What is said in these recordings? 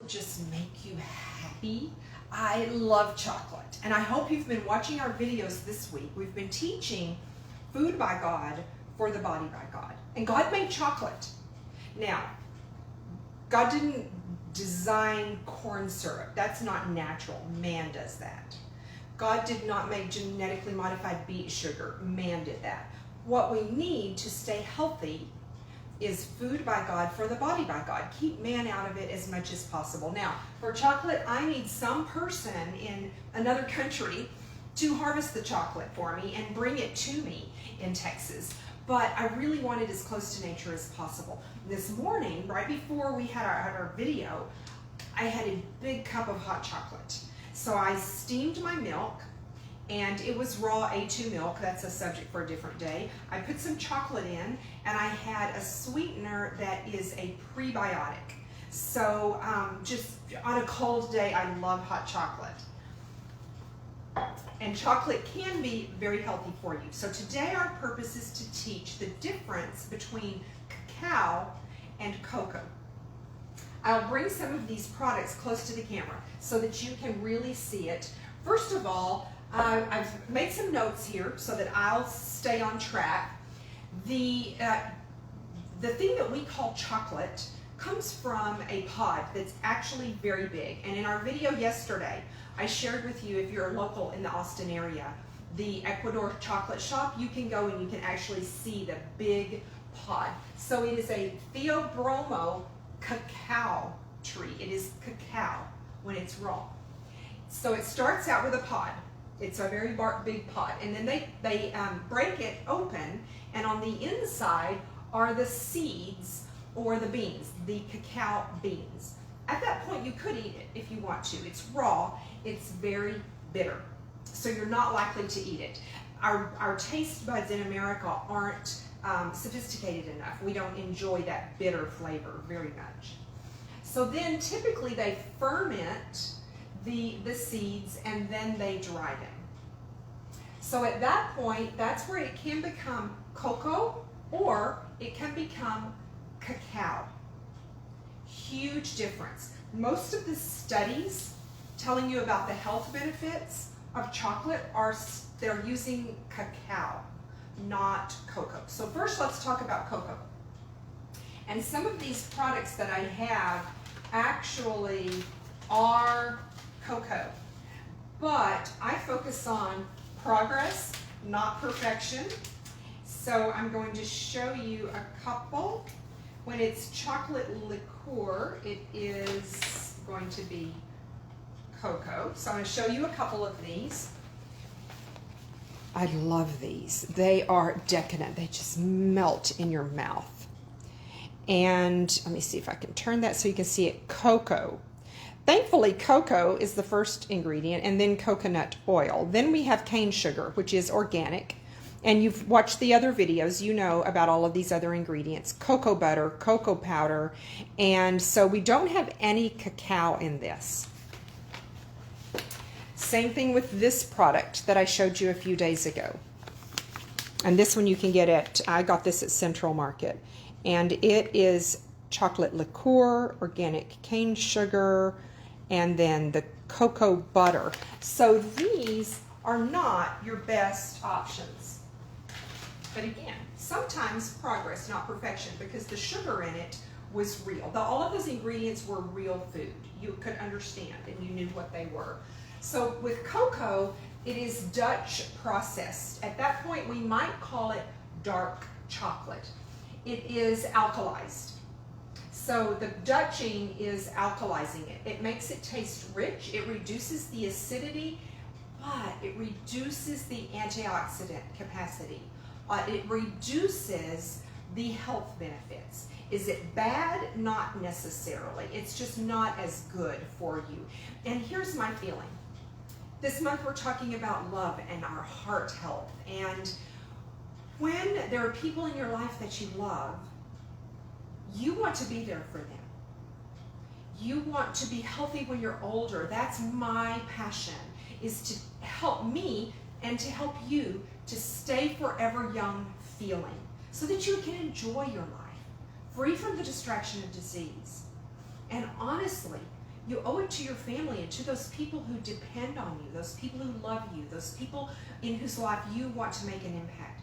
Just make you happy. I love chocolate, and I hope you've been watching our videos this week. We've been teaching food by God for the body by God, and God made chocolate. Now, God didn't design corn syrup. That's not natural. Man does that. God did not make genetically modified beet sugar. Man did that. What we need to stay healthy is food by God for the body by God. Keep man out of it as much as possible. Now, for chocolate, I need some person in another country to harvest the chocolate for me and bring it to me in Texas. But I really want it as close to nature as possible. This morning, right before we had our video, I had a big cup of hot chocolate. So I steamed my milk, and it was raw A2 milk. That's a subject for a different day. I put some chocolate in, and I had a sweetener that is a prebiotic. So just on a cold day, I love hot chocolate. And chocolate can be very healthy for you. So today our purpose is to teach the difference between cacao and cocoa. I'll bring some of these products close to the camera so that you can really see it. First of all, I've made some notes here so that I'll stay on track. The thing that we call chocolate comes from a pod that's actually very big. And in our video yesterday, I shared with you, if you're local in the Austin area, the Ecuador chocolate shop, you can go and you can actually see the big pod. So it is a Theobroma cacao tree. It is cacao when it's raw. So it starts out with a pod. It's a very big pod, and then they break it open, and on the inside are the seeds or the beans, the cacao beans. At that point, you could eat it if you want to. It's raw. It's very bitter, so you're not likely to eat it. Our taste buds in America aren't sophisticated enough. We don't enjoy that bitter flavor very much. So then typically they ferment the seeds and then they dry them. So at that point, that's where it can become cocoa or it can become cacao. Huge difference. Most of the studies telling you about the health benefits of chocolate they're using cacao, not cocoa. So first let's talk about cocoa. And some of these products that I have actually are cocoa, but I focus on progress, not perfection. So I'm going to show you a couple. When it's chocolate liqueur, it is going to be cocoa. So I'm going to show you a couple of these. I love these. They are decadent. They just melt in your mouth. And let me see if I can turn that so you can see it. Cocoa. Thankfully, cocoa is the first ingredient, and then coconut oil. Then we have cane sugar, which is organic. And you've watched the other videos, you know about all of these other ingredients. Cocoa butter, cocoa powder, and so we don't have any cacao in this. Same thing with this product that I showed you a few days ago. And this one you can get I got this at Central Market. And it is chocolate liqueur, organic cane sugar, and then the cocoa butter. So these are not your best options. But again, sometimes progress, not perfection, because the sugar in it was real. All of those ingredients were real food. You could understand and you knew what they were. So with cocoa, it is Dutch processed. At that point, we might call it dark chocolate. It is alkalized. So the Dutching is alkalizing it. It makes it taste rich. It reduces the acidity, but it reduces the antioxidant capacity. It reduces the health benefits. Is it bad? Not necessarily. It's just not as good for you. And here's my feeling. This month we're talking about love and our heart health. And when there are people in your life that you love, you want to be there for them. You want to be healthy when you're older. That's my passion, is to help me and to help you to stay forever young feeling so that you can enjoy your life, free from the distraction of disease. And honestly, You owe it to your family and to those people who depend on you, those people who love you, those people in whose life you want to make an impact,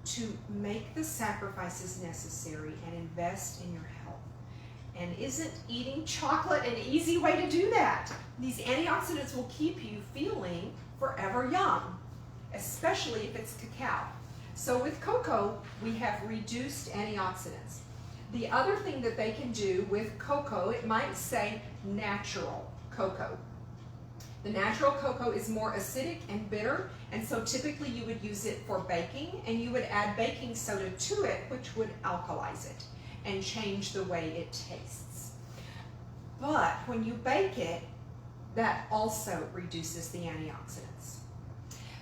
to make the sacrifices necessary and invest in your health. And isn't eating chocolate an easy way to do that? These antioxidants will keep you feeling forever young, especially if it's cacao. So with cocoa, we have reduced antioxidants. The other thing that they can do with cocoa, it might say natural cocoa. The natural cocoa is more acidic and bitter, and so typically you would use it for baking, and you would add baking soda to it, which would alkalize it and change the way it tastes. But when you bake it, that also reduces the antioxidants.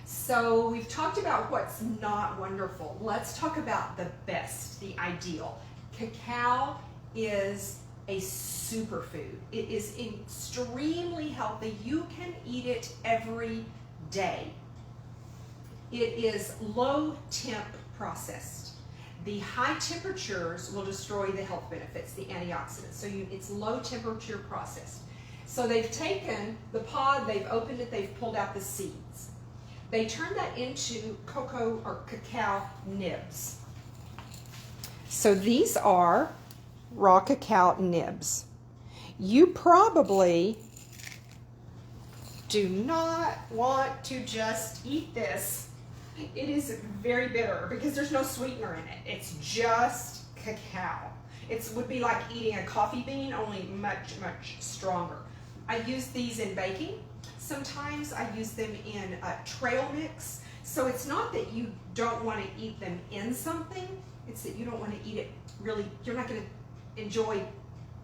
So we've talked about what's not wonderful. Let's talk about the best, the ideal. Cacao is a superfood. It is extremely healthy. You can eat it every day. It is low temp processed. The high temperatures will destroy the health benefits, the antioxidants. So it's low temperature processed. So they've taken the pod, they've opened it, they've pulled out the seeds. They turn that into cocoa or cacao nibs. So these are raw cacao nibs. You probably do not want to just eat this. It is very bitter because there's no sweetener in it. It's just cacao. It would be like eating a coffee bean, only much, much stronger. I use these in baking. Sometimes I use them in trail mix. So it's not that you don't want to eat them in something, it's that you don't want to eat it really, you're not going to enjoy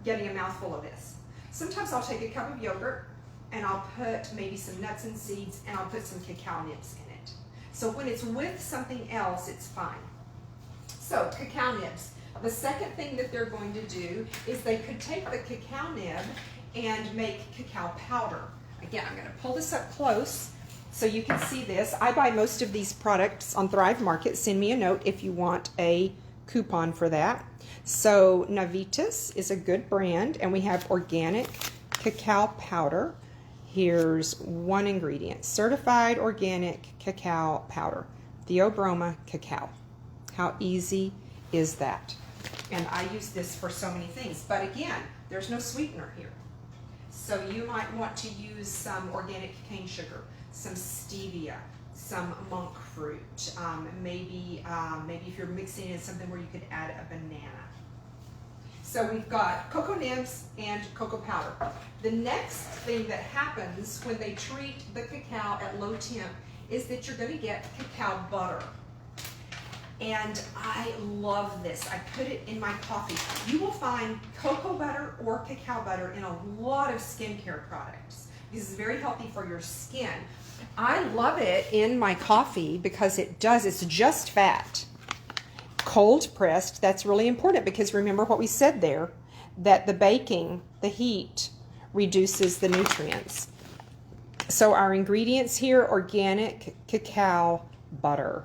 getting a mouthful of this. Sometimes I'll take a cup of yogurt and I'll put maybe some nuts and seeds and I'll put some cacao nibs in it. So when it's with something else, it's fine. So cacao nibs. The second thing that they're going to do is they could take the cacao nib and make cacao powder. Again, I'm going to pull this up close so you can see this. I buy most of these products on Thrive Market. Send me a note if you want a coupon for that. So Navitas is a good brand, and we have organic cacao powder. Here's one ingredient, certified organic cacao powder, Theobroma cacao. How easy is that? And I use this for so many things, but again, there's no sweetener here. So you might want to use some organic cane sugar, some stevia, some monk fruit, maybe if you're mixing in something where you could add a banana. So we've got cocoa nibs and cocoa powder. The next thing that happens when they treat the cacao at low temp is that you're going to get cacao butter. And I love this. I put it in my coffee. You will find cocoa butter or cacao butter in a lot of skincare products. This is very healthy for your skin. I love it in my coffee because it's just fat. Cold pressed, that's really important because remember what we said there, that the baking, the heat, reduces the nutrients. So our ingredients here, organic cacao butter.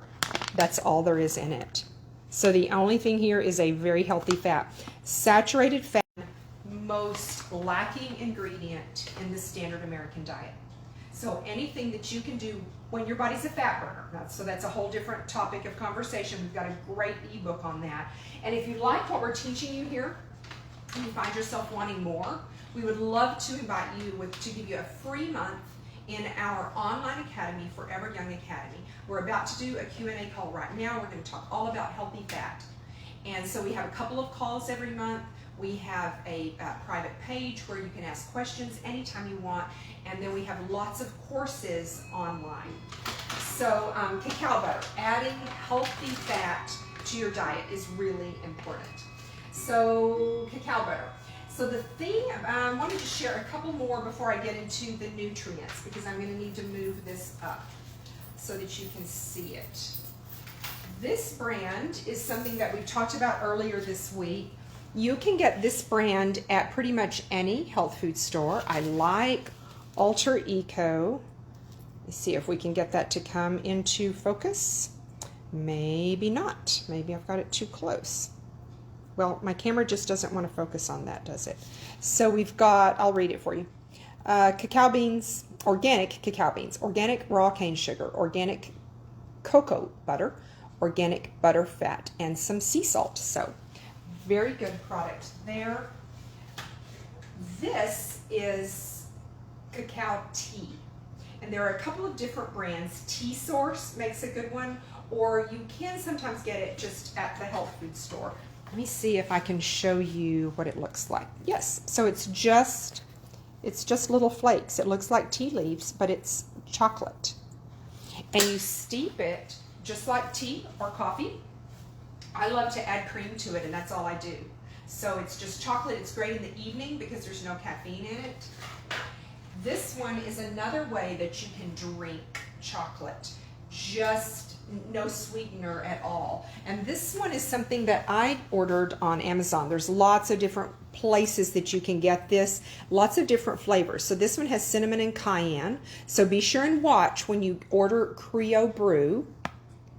That's all there is in it. So the only thing here is a very healthy fat. Saturated fat, most lacking ingredient in the standard American diet. So anything that you can do when your body's a fat burner, so that's a whole different topic of conversation. We've got a great ebook on that. And if you like what we're teaching you here, and you find yourself wanting more, we would love to invite you to give you a free month in our online academy, Forever Young Academy. We're about to do a Q&A call right now. We're going to talk all about healthy fat. And so we have a couple of calls every month. We have a private page where you can ask questions anytime you want. And then we have lots of courses online. So cacao butter, adding healthy fat to your diet is really important. So cacao butter. So the thing, I wanted to share a couple more before I get into the nutrients because I'm going to need to move this up so that you can see it. This brand is something that we talked about earlier this week. You can get this brand at pretty much any health food store. I like Alter Eco. Let's see if we can get that to come into focus. Maybe not. Maybe I've got it too close. Well, my camera just doesn't want to focus on that, does it? So we've got, I'll read it for you. Cacao beans, organic cacao beans, organic raw cane sugar, organic cocoa butter, organic butter fat, and some sea salt. So very good product there. This is cacao tea. And there are a couple of different brands. Tea Source makes a good one, or you can sometimes get it just at the health food store. Let me see if I can show you what it looks like. Yes, so it's just little flakes. It looks like tea leaves, but it's chocolate. And you steep it just like tea or coffee. I love to add cream to it, and that's all I do. So it's just chocolate. It's great in the evening because there's no caffeine in it. This one is another way that you can drink chocolate, just no sweetener at all. And this one is something that I ordered on Amazon. There's lots of different places that you can get this, lots of different flavors. So this one has cinnamon and cayenne. So be sure and watch when you order Cacao Brew.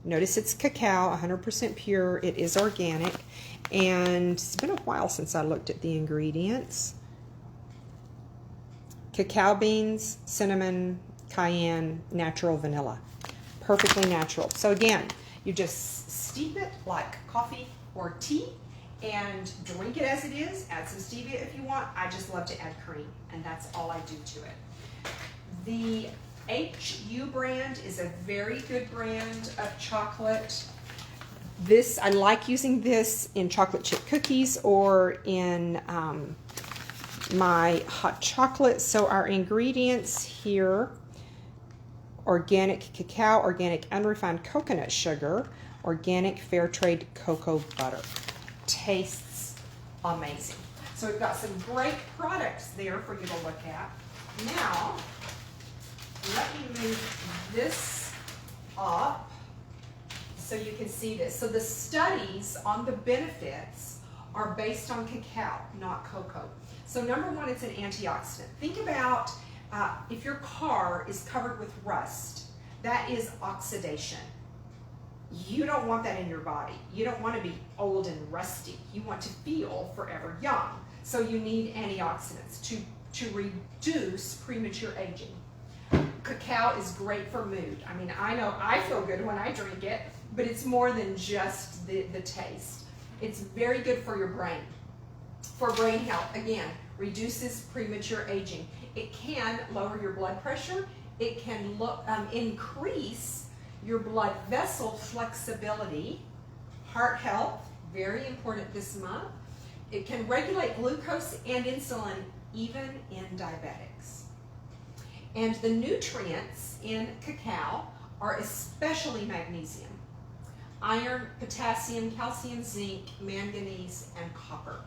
Notice it's cacao, 100% pure. It is organic. And it's been a while since I looked at the ingredients. Cacao beans, cinnamon, cayenne, natural vanilla. Perfectly natural. So again, you just steep it like coffee or tea and drink it as it is. Add some stevia if you want. I just love to add cream, and that's all I do to it. The HU brand is a very good brand of chocolate. This, I like using this in chocolate chip cookies or in my hot chocolate. So our ingredients here: organic cacao, organic unrefined coconut sugar, organic fair trade cocoa butter. Tastes amazing. So we've got some great products there for you to look at. Now, let me move this up so you can see this. So the studies on the benefits are based on cacao, not cocoa. So number one, it's an antioxidant. Think about if your car is covered with rust, that is oxidation. You don't want that in your body. You don't want to be old and rusty. You want to feel forever young. So you need antioxidants to reduce premature aging. Cacao is great for mood. I mean, I know I feel good when I drink it, but it's more than just the taste. It's very good for your brain. For brain health, again, reduces premature aging. It can lower your blood pressure. It can increase your blood vessel flexibility. Heart health, very important this month. It can regulate glucose and insulin, even in diabetics. And the nutrients in cacao are especially magnesium, iron, potassium, calcium, zinc, manganese, and copper.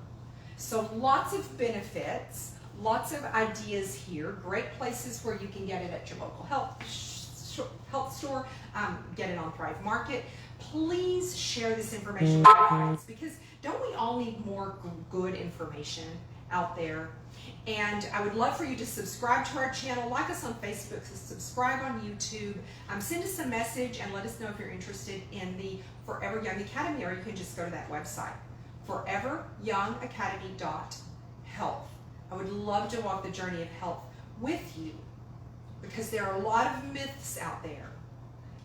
So lots of benefits, lots of ideas here, great places where you can get it at your local health store, get it on Thrive Market. Please share this information with your friends, because don't we all need more good information out there? And I would love for you to subscribe to our channel, like us on Facebook, subscribe on YouTube, send us a message and let us know if you're interested in the Forever Young Academy, or you can just go to that website, foreveryoungacademy.health. I would love to walk the journey of health with you, because there are a lot of myths out there,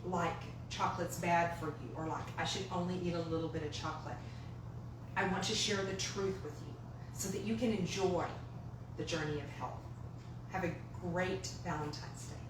like chocolate's bad for you, or like I should only eat a little bit of chocolate. I want to share the truth with you so that you can enjoy the journey of health. Have a great Valentine's Day.